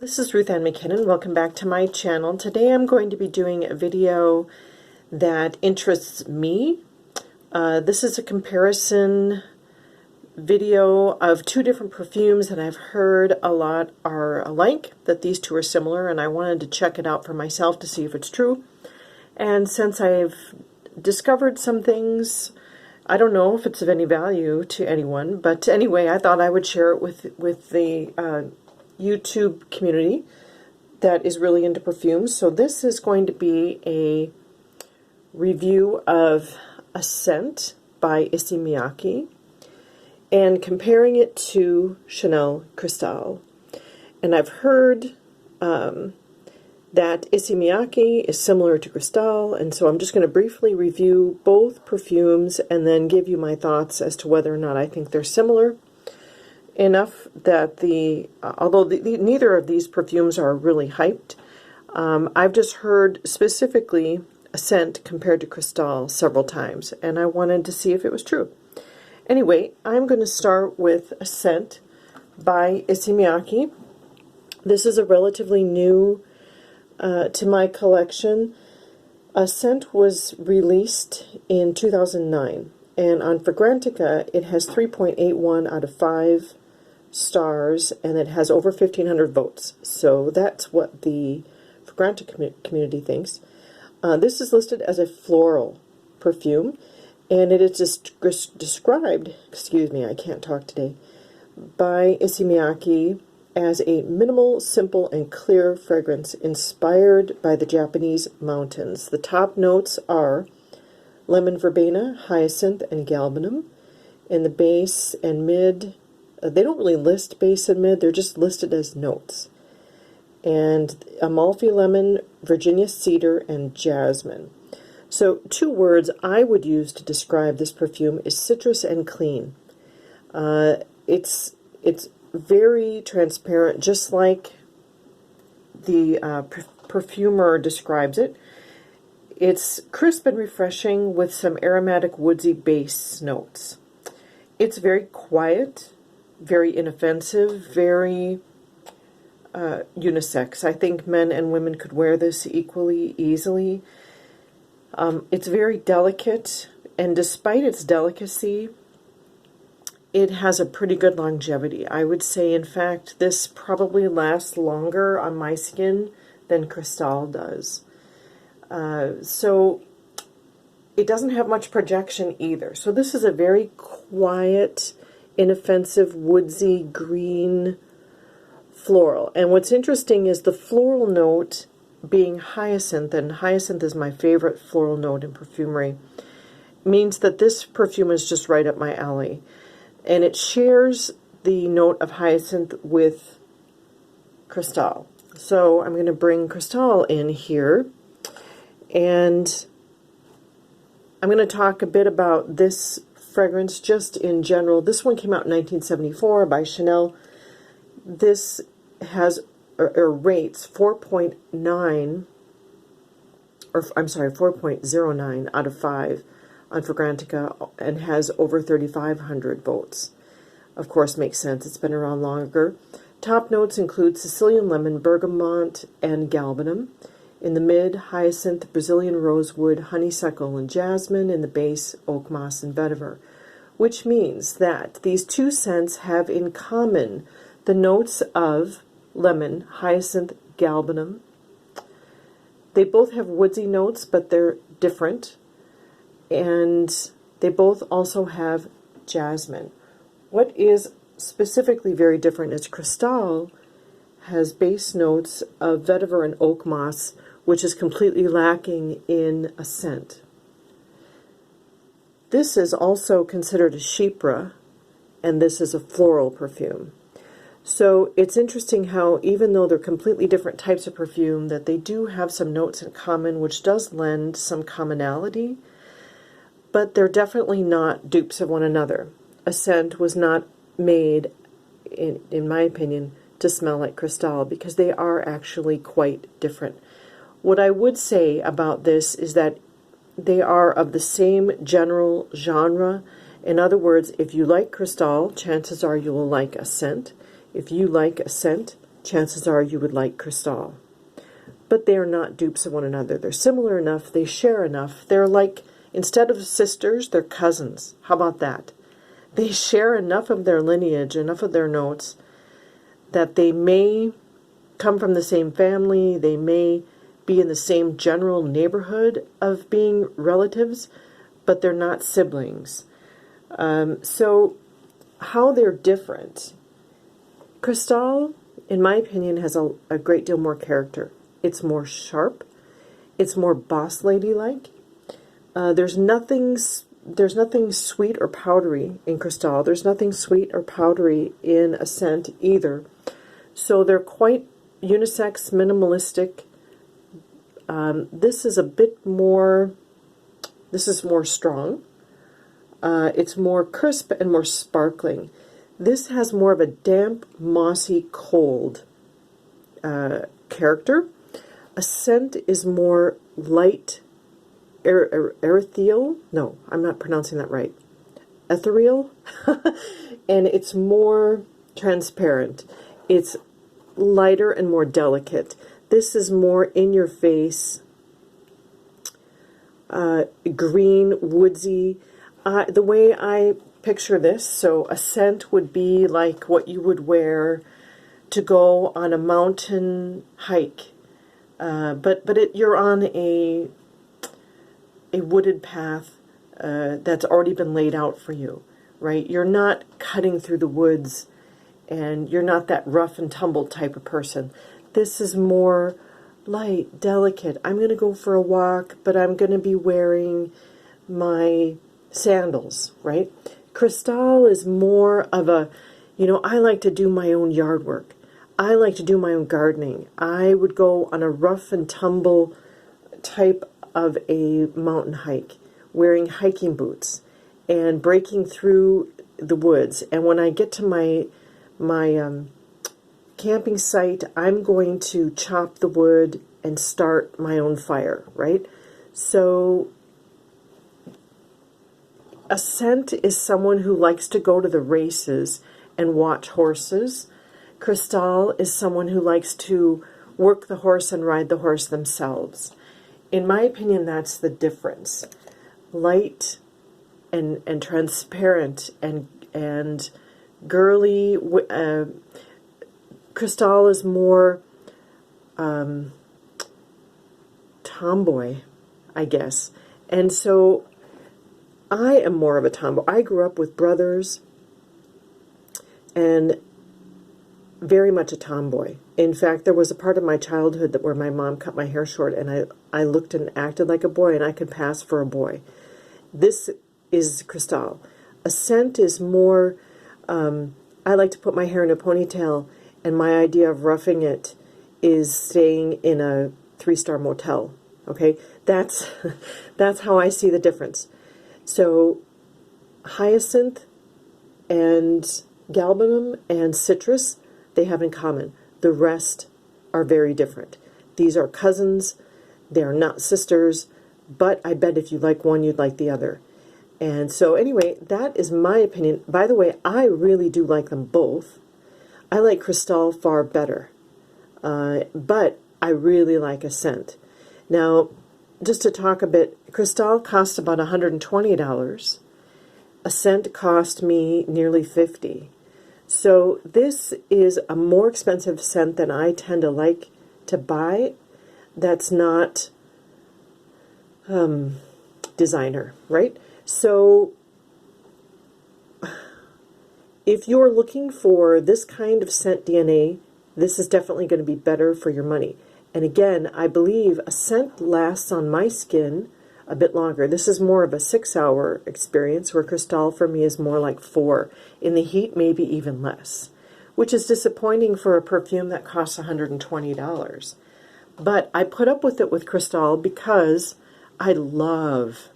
This is Ruth Ann McKinnon. Welcome back to my channel. Today I'm going to be doing a video that interests me. This is a comparison video of two different perfumes that I've heard a lot are alike, that these two are similar, and I wanted to check it out for myself to see if it's true. And since I've discovered some things, I don't know if it's of any value to anyone, but anyway, I thought I would share it with the YouTube community that is really into perfumes. So this is going to be a review of Ascent by Issey Miyake and comparing it to Chanel Cristalle. And I've heard that Issey Miyake is similar to Cristalle, and so I'm just going to briefly review both perfumes and then give you my thoughts as to whether or not I think they're similar enough that neither of these perfumes are really hyped. I've just heard specifically Ascent compared to Cristalle several times, and I wanted to see if it was true. Anyway, I'm going to start with Ascent by Issey Miyake. This is a relatively new to my collection. Ascent was released in 2009, and on Fragrantica it has 3.81 out of 5 stars, and it has over 1,500 votes. So that's what the Fragrantica community thinks. This is listed as a floral perfume, and it is described, excuse me, I can't talk today, by Issey Miyake as a minimal, simple, and clear fragrance inspired by the Japanese mountains. The top notes are lemon verbena, hyacinth, and galbanum. In the base and mid, they don't really list base and mid, they're just listed as notes. And Amalfi lemon, Virginia cedar, and jasmine. So 2 words I would use to describe this perfume is citrus and clean. It's very transparent, just like the perfumer describes it. It's crisp and refreshing with some aromatic woodsy base notes. It's very quiet, very inoffensive, very unisex. I think men and women could wear this equally easily. It's very delicate, and despite its delicacy, it has a pretty good longevity. I would say, in fact, this probably lasts longer on my skin than Cristalle does. So it doesn't have much projection either. So this is a very quiet, inoffensive, woodsy, green floral. And what's interesting is the floral note being hyacinth, and hyacinth is my favorite floral note in perfumery, means that this perfume is just right up my alley. And it shares the note of hyacinth with Cristalle. So I'm going to bring Cristalle in here, and I'm going to talk a bit about this fragrance just in general. This one came out in 1974 by Chanel. This has rates 4.9, or I'm sorry, 4.09 out of 5 on Fragrantica, and has over 3,500 votes. Of course, makes sense. It's been around longer. Top notes include Sicilian lemon, bergamot, and galbanum. In the mid, hyacinth, Brazilian rosewood, honeysuckle, and jasmine. In the base, oak moss and vetiver. Which means that these 2 scents have in common the notes of lemon, hyacinth, galbanum. They both have woodsy notes, but they're different. And they both also have jasmine. What is specifically very different is Cristalle has base notes of vetiver and oak moss, which is completely lacking in Ascent. This is also considered a chypre, and this is a floral perfume. So it's interesting how, even though they're completely different types of perfume, that they do have some notes in common, which does lend some commonality, but they're definitely not dupes of one another. Ascent was not made, in my opinion, to smell like Cristalle, because they are actually quite different. What I would say about this is that they are of the same general genre. In other words, if you like Cristalle, chances are you will like Ascent. If you like Ascent, chances are you would like Cristalle. But they are not dupes of one another. They're similar enough, they share enough. They're like, instead of sisters, they're cousins. How about that? They share enough of their lineage, enough of their notes, that they may come from the same family, they may be in the same general neighborhood of being relatives, but they're not siblings. So how they're different. Cristalle, in my opinion, has a great deal more character. It's more sharp. It's more boss lady-like. There's nothing sweet or powdery in Cristalle. There's nothing sweet or powdery in Ascent either. So they're quite unisex, minimalistic. This is a bit more, this is more strong. It's more crisp and more sparkling. This has more of a damp, mossy, cold character. Ascent is more light, ethereal. No, I'm not pronouncing that right. Ethereal. And it's more transparent. It's lighter and more delicate. This is more in your face, green, woodsy. The way I picture this, so Ascent would be like what you would wear to go on a mountain hike. But you're on a wooded path that's already been laid out for you, right? You're not cutting through the woods, and you're not that rough and tumble type of person. This is more light, delicate. I'm going to go for a walk, but I'm going to be wearing my sandals, right? Cristalle is more of a, I like to do my own yard work. I like to do my own gardening. I would go on a rough and tumble type of a mountain hike, wearing hiking boots and breaking through the woods. And when I get to my camping site, I'm going to chop the wood and start my own fire, right? So Ascent is someone who likes to go to the races and watch horses. Cristalle is someone who likes to work the horse and ride the horse themselves. In my opinion, that's the difference. Light and transparent and girly. Cristalle is more tomboy, I guess. And so I am more of a tomboy. I grew up with brothers and very much a tomboy. In fact, there was a part of my childhood where my mom cut my hair short and I looked and acted like a boy, and I could pass for a boy. This is Cristalle. Ascent is more, I like to put my hair in a ponytail, and my idea of roughing it is staying in a 3-star motel. Okay? That's how I see the difference. So hyacinth and galbanum and citrus, they have in common. The rest are very different. These are cousins. They are not sisters, but I bet if you like one, you'd like the other. And so anyway, that is my opinion. By the way, I really do like them both. I like Cristalle far better, but I really like Ascent. Now, just to talk a bit, Cristalle cost about $120. Ascent cost me nearly $50. So this is a more expensive scent than I tend to like to buy. That's not designer, right? So if you're looking for this kind of scent DNA, this is definitely going to be better for your money. And again, I believe a scent lasts on my skin a bit longer. This is more of a 6-hour experience, where Cristalle for me is more like 4. In the heat, maybe even less, which is disappointing for a perfume that costs $120. But I put up with it with Cristalle because I love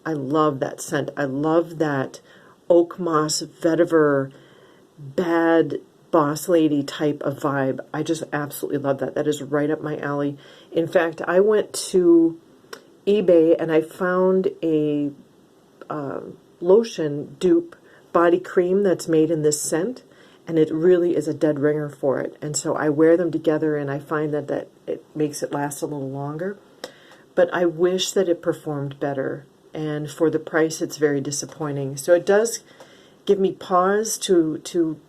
that scent. I love that oak moss, vetiver, bad boss lady type of vibe. I just absolutely love that. That is right up my alley. In fact, I went to eBay and I found a lotion dupe body cream that's made in this scent, and it really is a dead ringer for it. And so I wear them together, and I find that it makes it last a little longer. But I wish that it performed better, and for the price, it's very disappointing. So it does give me pause to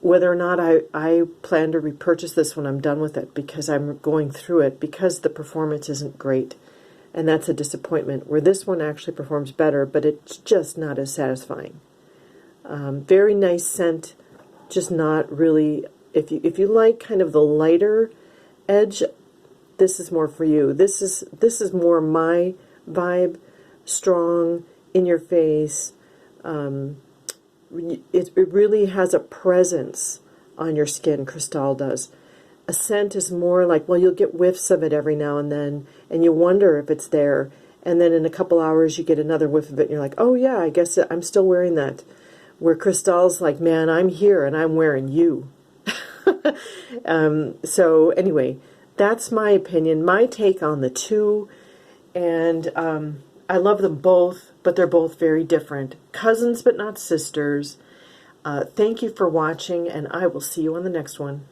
whether or not I plan to repurchase this when I'm done with it, because I'm going through it, because the performance isn't great. And that's a disappointment, where this one actually performs better, but it's just not as satisfying. Very nice scent, just not really. If you like kind of the lighter edge, this is more for you. This is more my vibe, strong, in your face. It really has a presence on your skin, Cristalle does. Ascent is more like, well, you'll get whiffs of it every now and then, and you wonder if it's there. And then in a couple hours, you get another whiff of it, and you're like, oh yeah, I guess I'm still wearing that. Where Cristalle's like, man, I'm here, and I'm wearing you. So anyway, that's my opinion, my take on the two. And I love them both, but they're both very different. Cousins, but not sisters. Thank you for watching, and I will see you on the next one.